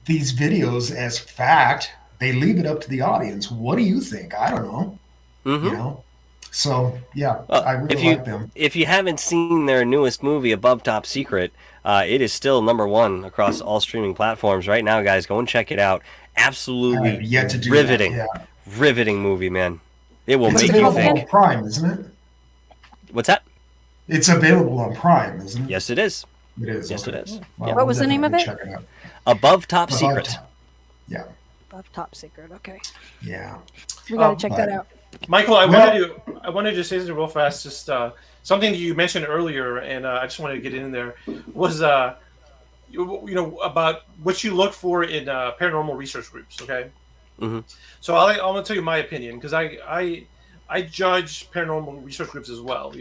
these videos as fact. They leave it up to the audience. What do you think? I don't know. Mm-hmm. So, yeah, I really like them. If you haven't seen their newest movie, Above Top Secret, it is still #1 across all streaming platforms right now, guys. Go and check it out. Absolutely yet to do riveting. That, yeah. Riveting movie, man. It will it's make you available think. on Prime, isn't it? What's that? It's available on Prime, isn't it? Yes, it is. It is. Yes, okay. it is. Well, Yeah. What was the name of it? Check it out. Above Top Secret. Yeah. Above Top Secret. Okay. Yeah. We got to check that out. Michael, I wanted to say something real fast. Just something that you mentioned earlier, and I just wanted to get in there was about what you look for in paranormal research groups. Okay. Mm-hmm. So I'm gonna tell you my opinion, because I judge paranormal research groups as well.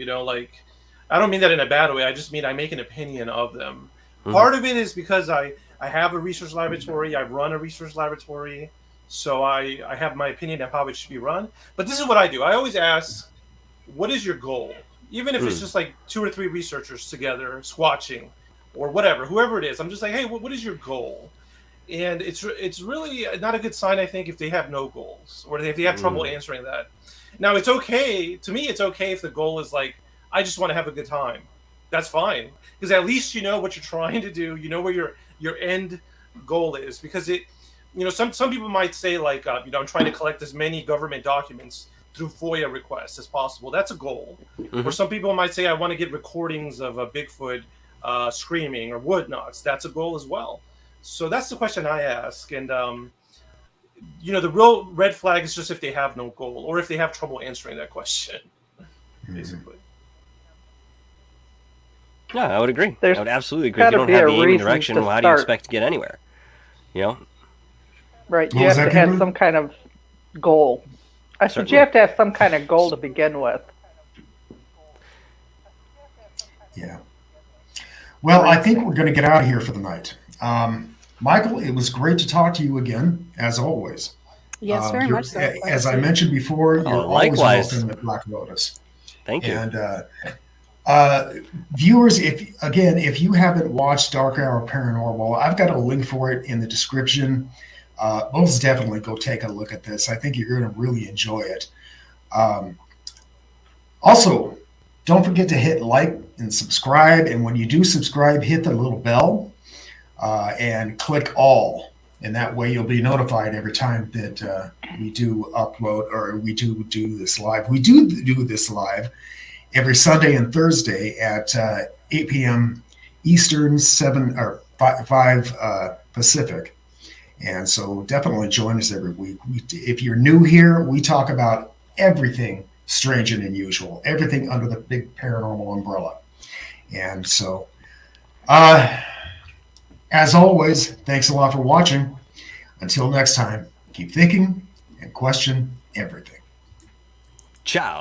I don't mean that in a bad way. I just mean I make an opinion of them. Mm-hmm. Part of it is because I have a research laboratory. I run a research laboratory. So I have my opinion of how it should be run. But this is what I do. I always ask, what is your goal? Even if it's just like 2 or 3 researchers together squatching or whatever, whoever it is. I'm just like, hey, what is your goal? and it's really not a good sign, I think, if they have no goals or if they have trouble answering that. Now, it's okay to me. It's okay if the goal is like, I just want to have a good time. That's fine, because at least you know what you're trying to do. You know where your end goal is, because some people might say like, I'm trying to collect as many government documents through FOIA requests as possible. That's a goal. Or some people might say, I want to get recordings of a Bigfoot screaming or whatnots. That's a goal as well. So that's the question I ask. And, the real red flag is just if they have no goal or if they have trouble answering that question, basically. Yeah, I would agree. There's I would absolutely agree. If you don't have the aim and direction, how do you expect to get anywhere? Right. You have to have some kind of goal. I said you have to have some kind of goal to begin with. Yeah. Well, I think we're going to get out of here for the night. Michael, it was great to talk to you again, as always. Yes, very much so. As I mentioned before, you're always welcome at Black Lotus. Thank you. And viewers, if you haven't watched Dark Hour Paranormal, I've got a link for it in the description. Most definitely go take a look at this. I think you're going to really enjoy it. Also, don't forget to hit like and subscribe. And when you do subscribe, hit the little bell and click all. And that way you'll be notified every time that we do upload or we do this live. We do this live every Sunday and Thursday at 8 p.m. Eastern, 7 or 5 Pacific. And so definitely join us every week. If you're new here, we talk about everything strange and unusual, everything under the big paranormal umbrella. And so, as always, thanks a lot for watching. Until next time, keep thinking and question everything. Ciao.